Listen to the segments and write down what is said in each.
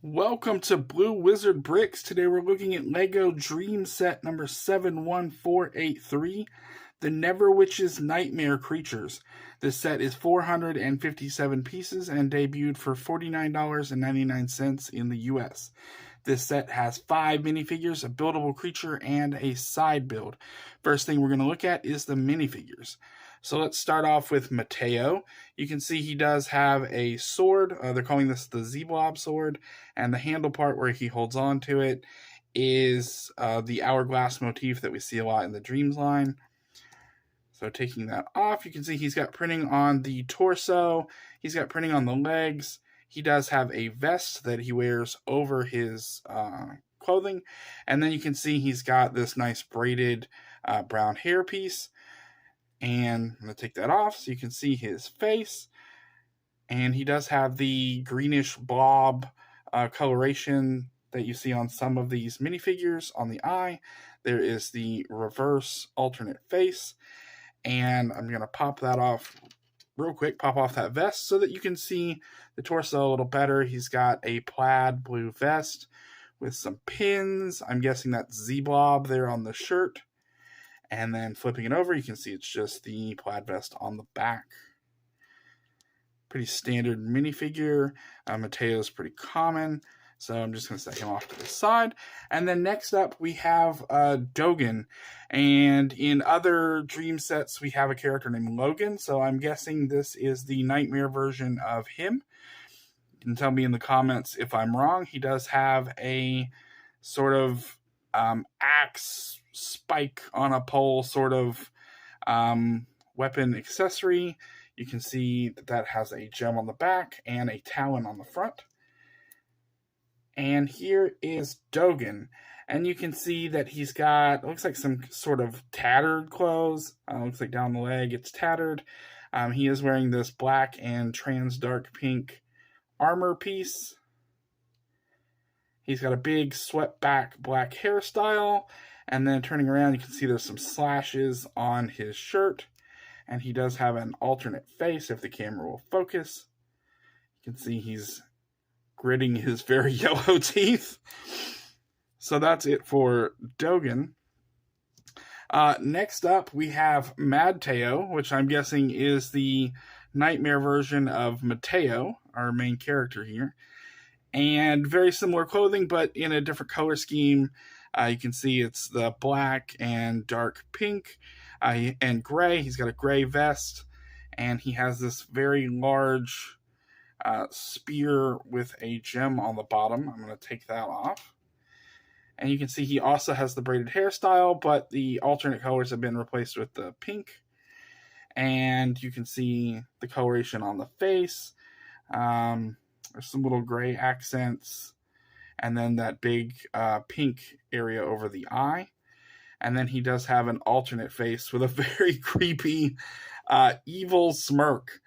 Welcome to Blue Wizard Bricks. Today we're looking at LEGO Dream Set number 71483, The Neverwitch's Nightmare Creatures. This set is 457 pieces and debuted for $49.99 in the US. This set has 5 minifigures, a buildable creature, and a side build. First thing we're going to look at is the minifigures. So let's start off with Mateo. You can see he does have a sword. They're calling this the Z-Blob sword. And the handle part where he holds on to it is the hourglass motif that we see a lot in the Dreamzzz line. So taking that off, you can see he's got printing on the torso. He's got printing on the legs. He does have a vest that he wears over his clothing. And then you can see he's got this nice braided brown hair piece. And I'm going to take that off so you can see his face. And he does have the greenish blob coloration that you see on some of these minifigures on the eye. There is the reverse alternate face. And I'm going to pop that off real quick, pop off that vest so that you can see the torso a little better. He's got a plaid blue vest with some pins. I'm guessing that's Z-Blob there on the shirt. And then flipping it over, you can see it's just the plaid vest on the back. Pretty standard minifigure. Mateo's pretty common, so I'm just going to set him off to the side. And then next up, we have Dogen. And in other Dream sets, we have a character named Logan, so I'm guessing this is the Nightmare version of him. You can tell me in the comments if I'm wrong. He does have a sort of axe spike on a pole sort of weapon accessory. You can see that has a gem on the back and a talon on the front. And here is Dogen. And you can see that he's got, looks like some sort of tattered clothes. Looks like down the leg it's tattered. He is wearing this black and trans dark pink armor piece. He's got a big swept back black hairstyle. And then turning around, you can see there's some slashes on his shirt. And he does have an alternate face if the camera will focus. You can see he's gritting his very yellow teeth. So that's it for Dogen. Next up, we have Mateo, which I'm guessing is the nightmare version of Mateo, our main character here. And very similar clothing, but in a different color scheme. You can see it's the black and dark pink and gray. He's got a gray vest, and he has this very large spear with a gem on the bottom. I'm going to take that off. And you can see he also has the braided hairstyle, but the alternate colors have been replaced with the pink. And you can see the coloration on the face. There's some little gray accents. And then that big pink area over the eye. And then he does have an alternate face with a very creepy, evil smirk.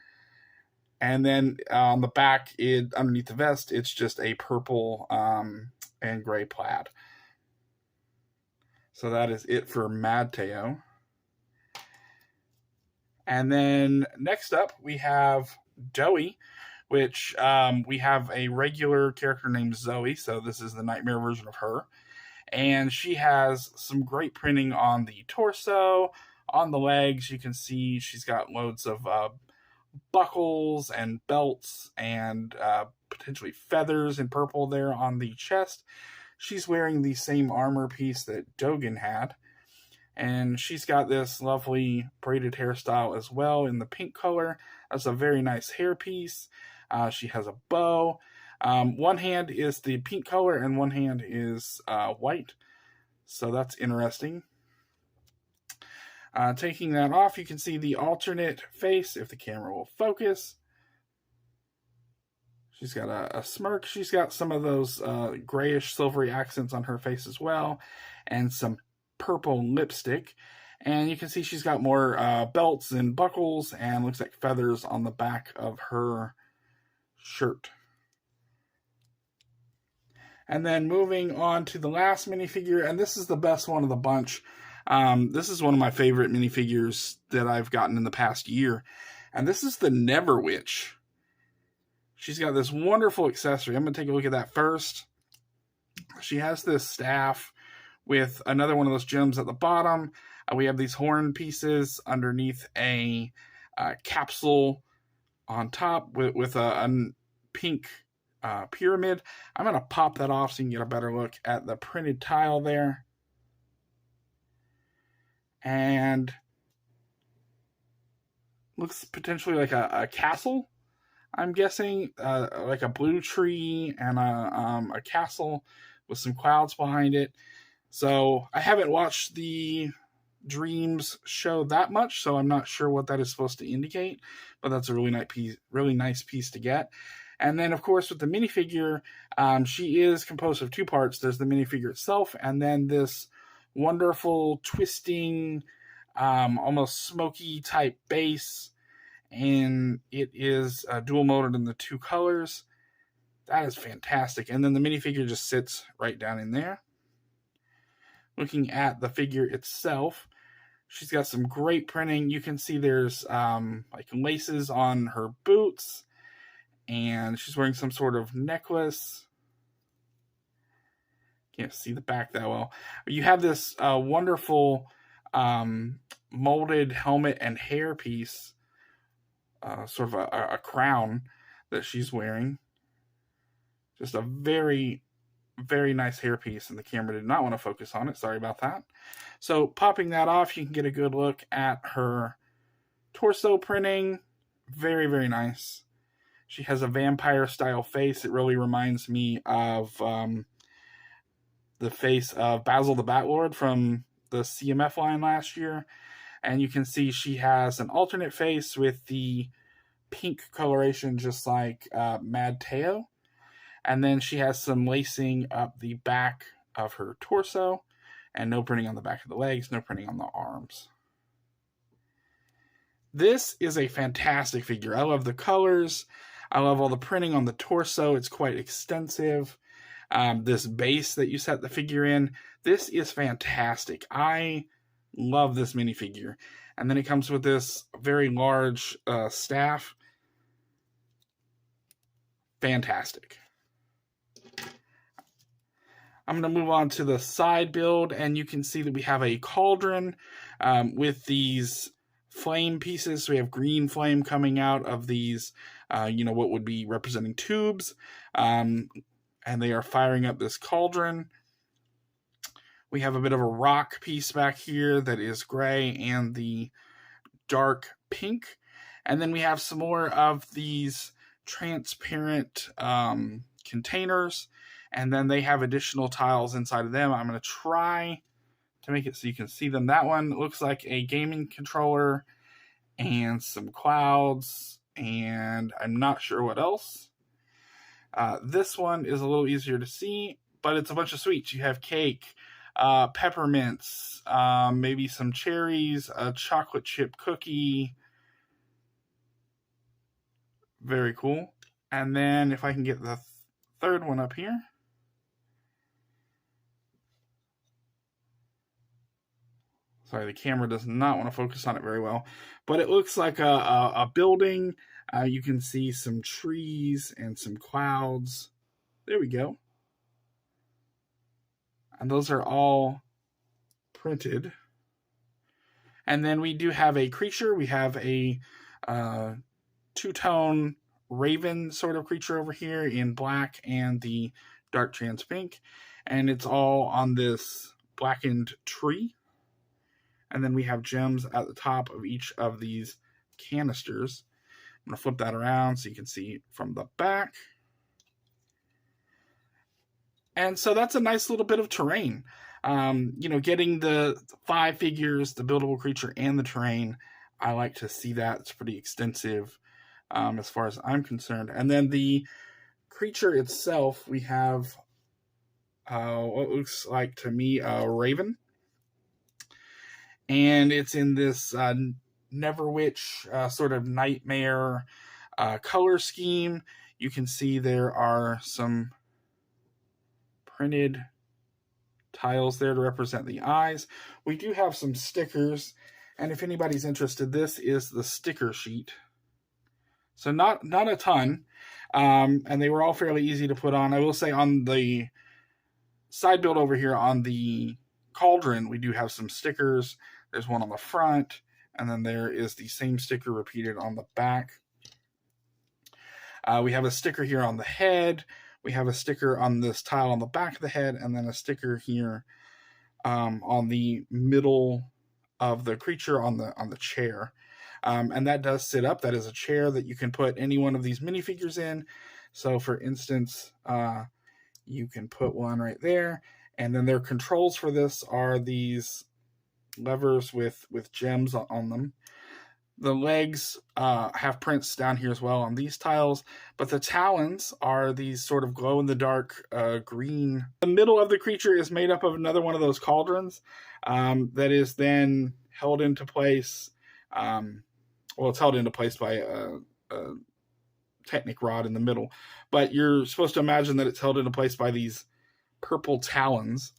And then on the back, underneath the vest, it's just a purple and gray plaid. So that is it for Mateo. And then next up, we have Doey, which we have a regular character named Zoe, so this is the nightmare version of her. And she has some great printing on the torso, on the legs. You can see she's got loads of buckles and belts and potentially feathers in purple there on the chest. She's wearing the same armor piece that Dogen had. And she's got this lovely braided hairstyle as well in the pink color. That's a very nice hairpiece. She has a bow. One hand is the pink color and one hand is white. So that's interesting. Taking that off, you can see the alternate face if the camera will focus. She's got a smirk. She's got some of those grayish silvery accents on her face as well. And some purple lipstick. And you can see she's got more belts and buckles and looks like feathers on the back of her shirt. And then moving on to the last minifigure, and this is the best one of the bunch. This is one of my favorite minifigures that I've gotten in the past year. And this is the Neverwitch. she's got this wonderful accessory. I'm going to take a look at that first. She has this staff with another one of those gems at the bottom. We have these horn pieces underneath a capsule on top with a pink pyramid. I'm going to pop that off so you can get a better look at the printed tile there. And looks potentially like a castle, I'm guessing, like a blue tree and a castle with some clouds behind it. So I haven't watched the Dreamzzz show that much, so I'm not sure what that is supposed to indicate, but that's a really nice piece to get. And then, of course, with the minifigure, she is composed of two parts. There's the minifigure itself, and then this wonderful twisting, almost smoky type base, and it is dual molded in the two colors. That is fantastic. And then the minifigure just sits right down in there. Looking at the figure itself, she's got some great printing. You can see there's like laces on her boots, and she's wearing some sort of necklace. Can't see the back that well. You have this wonderful molded helmet and hair piece, sort of a crown that she's wearing. Just a very, very nice hairpiece, and the camera did not want to focus on it. Sorry about that. So popping that off, you can get a good look at her torso printing. Very, very nice. She has a vampire-style face. It really reminds me of the face of Basil the Batlord from the CMF line last year. And you can see she has an alternate face with the pink coloration, just like Mad Teo. And then she has some lacing up the back of her torso, and no printing on the back of the legs, no printing on the arms. This is a fantastic figure. I love the colors. I love all the printing on the torso. It's quite extensive. This base that you set the figure in, this is fantastic. I love this minifigure. And then it comes with this very large staff. Fantastic. I'm going to move on to the side build, and you can see that we have a cauldron with these flame pieces. So we have green flame coming out of these, what would be representing tubes, and they are firing up this cauldron. We have a bit of a rock piece back here that is gray and the dark pink. And then we have some more of these transparent containers, and then they have additional tiles inside of them. I'm going to try to make it so you can see them. That one looks like a gaming controller and some clouds, and I'm not sure what else. This one is a little easier to see, but it's a bunch of sweets. You have cake, peppermints, maybe some cherries, a chocolate chip cookie. Very cool. And then if I can get the third one up here. Sorry, the camera does not want to focus on it very well. But it looks like a building. You can see some trees and some clouds. There we go. And those are all printed. And then we do have a creature. We have a two-tone raven sort of creature over here in black and the dark trans pink. And it's all on this blackened tree. And then we have gems at the top of each of these canisters. I'm going to flip that around so you can see from the back. And so that's a nice little bit of terrain. Getting the 5 figures, the buildable creature, and the terrain, I like to see that. It's pretty extensive as far as I'm concerned. And then the creature itself, we have what looks like to me a raven. And it's in this Neverwitch sort of nightmare color scheme. You can see there are some printed tiles there to represent the eyes. We do have some stickers, and if anybody's interested, this is the sticker sheet. So not a ton, and they were all fairly easy to put on. I will say on the side build over here on the cauldron, we do have some stickers. There's one on the front, and then there is the same sticker repeated on the back. We have a sticker here on the head. We have a sticker on this tile on the back of the head, and then a sticker here on the middle of the creature on the chair. And that does sit up. That is a chair that you can put any one of these minifigures in. So for instance, you can put one right there. And then their controls for this are these levers with gems on them. The legs have prints down here as well on these tiles, but the talons are these sort of glow-in-the-dark green. The middle of the creature is made up of another one of those cauldrons that is then held into place. Well, it's held into place by a Technic rod in the middle, but you're supposed to imagine that it's held into place by these purple talons.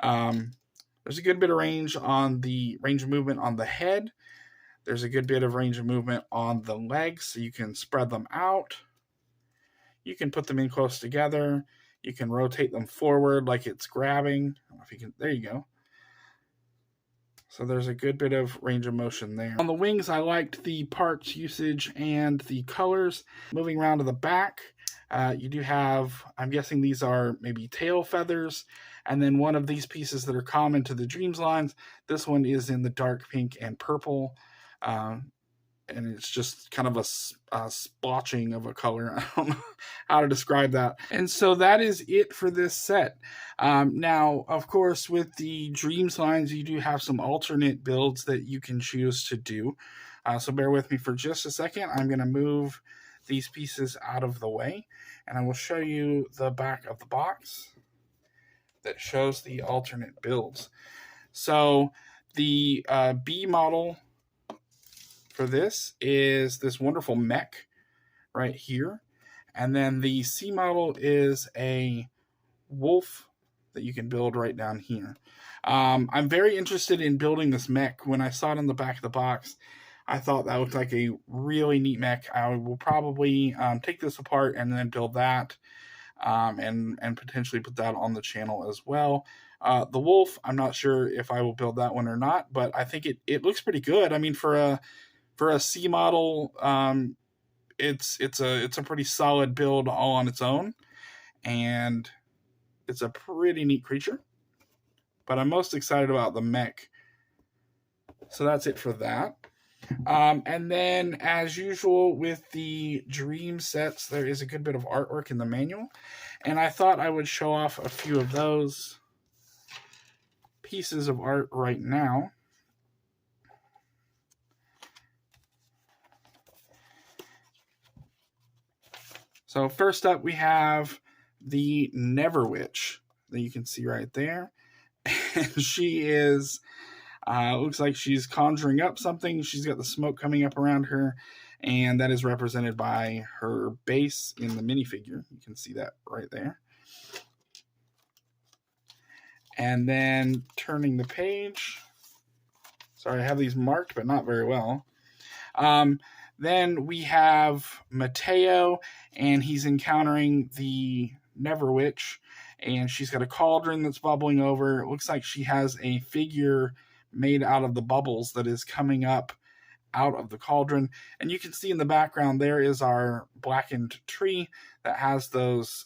There's a good bit of range of movement on the head. There's a good bit of range of movement on the legs, so you can spread them out. You can put them in close together. You can rotate them forward like it's grabbing. I don't know if you can. There you go. So there's a good bit of range of motion there. On the wings, I liked the parts usage and the colors. Moving around to the back, you do have, I'm guessing these are maybe tail feathers, and then one of these pieces that are common to the Dreamzzz lines. This one is in the dark pink and purple. And it's just kind of a splotching of a color. I don't know how to describe that. And so that is it for this set. Now, of course, with the Dreamzzz lines, you do have some alternate builds that you can choose to do. So bear with me for just a second. I'm going to move these pieces out of the way, and I will show you the back of the box that shows the alternate builds. So the B model for this is this wonderful mech right here. And then the C model is a wolf that you can build right down here. I'm very interested in building this mech. When I saw it on the back of the box, I thought that looked like a really neat mech. I will probably take this apart and then build that and potentially put that on the channel as well. The wolf, I'm not sure if I will build that one or not, but I think it looks pretty good. I mean, for a C model, it's a pretty solid build all on its own, and it's a pretty neat creature. But I'm most excited about the mech. So that's it for that. And then, as usual with the Dream sets, there is a good bit of artwork in the manual, and I thought I would show off a few of those pieces of art right now. So first up, we have the Never Witch that you can see right there. And she is, looks like she's conjuring up something. She's got the smoke coming up around her, and that is represented by her base in the minifigure. You can see that right there. And then turning the page. Sorry, I have these marked, but not very well. Then we have Mateo, and he's encountering the Never Witch, and she's got a cauldron that's bubbling over. It looks like she has a figure made out of the bubbles that is coming up out of the cauldron. And you can see in the background there is our blackened tree that has those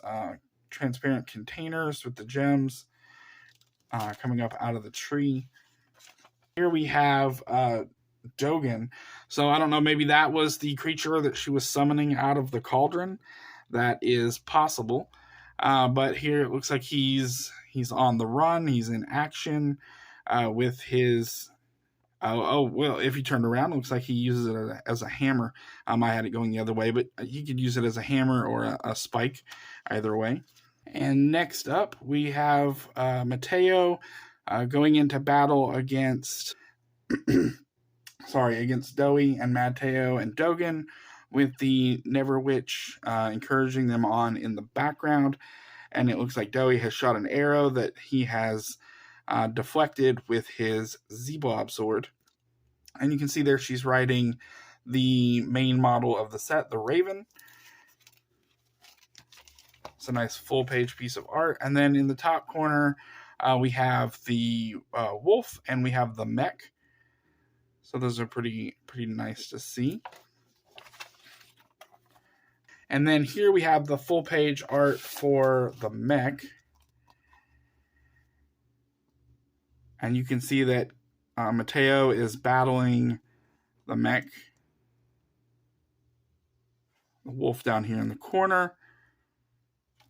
transparent containers with the gems coming up out of the tree. Here we have Dogen. So I don't know, maybe that was the creature that she was summoning out of the cauldron. That is possible. But here it looks like he's on the run. He's in action with his... well, if you turned around, it looks like he uses it as a hammer. I had it going the other way, but you could use it as a hammer or a spike, either way. And next up, we have Mateo going into battle against... against Doey and Mateo and Dogen, with the Never Witch encouraging them on in the background. And it looks like Doey has shot an arrow that he has deflected with his Z-Blob sword. And you can see there she's riding the main model of the set, the Raven. It's a nice full-page piece of art. And then in the top corner, we have the wolf and we have the mech. So those are pretty nice to see. And then here we have the full-page art for the mech. And you can see that Mateo is battling the mech. The wolf down here in the corner.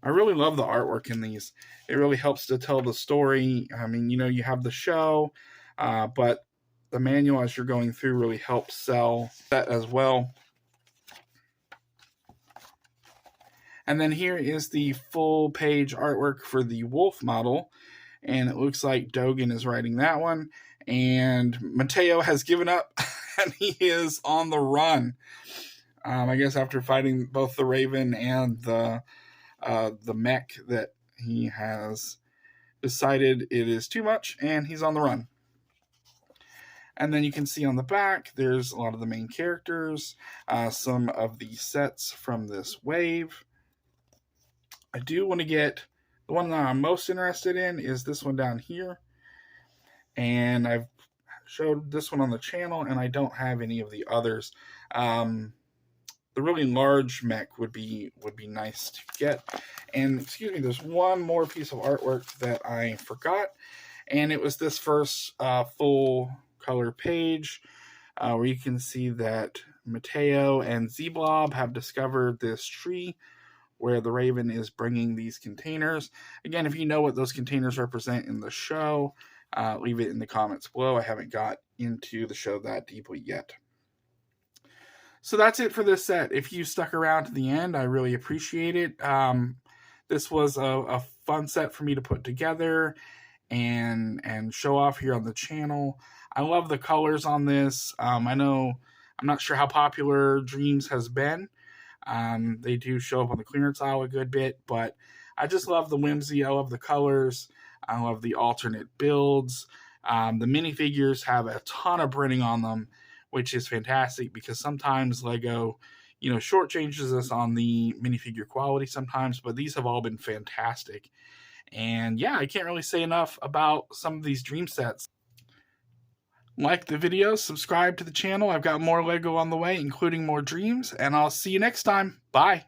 I really love the artwork in these. It really helps to tell the story. I mean, you know, you have the show, but the manual as you're going through really helps sell that as well. And then here is the full page artwork for the wolf model. And it looks like Dogan is writing that one. And Mateo has given up and he is on the run. I guess after fighting both the Raven and the mech, that he has decided it is too much and he's on the run. And then you can see on the back, there's a lot of the main characters, some of the sets from this wave. I do want to get, the one that I'm most interested in is this one down here. And I've showed this one on the channel and I don't have any of the others. The really large mech would be nice to get. And excuse me, there's one more piece of artwork that I forgot. And it was this first full color page where you can see that Mateo and Z-Blob have discovered this tree where the Raven is bringing these containers. Again, if you know what those containers represent in the show, leave it in the comments below. I haven't got into the show that deeply yet. So that's it for this set. If you stuck around to the end, I really appreciate it. This was a fun set for me to put together and show off here on the channel. I love the colors on this. I know, I'm not sure how popular Dreamzzz has been. They do show up on the clearance aisle a good bit, but I just love the whimsy. I love the colors. I love the alternate builds. The minifigures have a ton of printing on them, which is fantastic because sometimes Lego, you know, shortchanges us on the minifigure quality sometimes, but these have all been fantastic. And yeah, I can't really say enough about some of these Dream sets. Like the video, subscribe to the channel. I've got more Lego on the way, including more Dreamzzz, and I'll see you next time. Bye.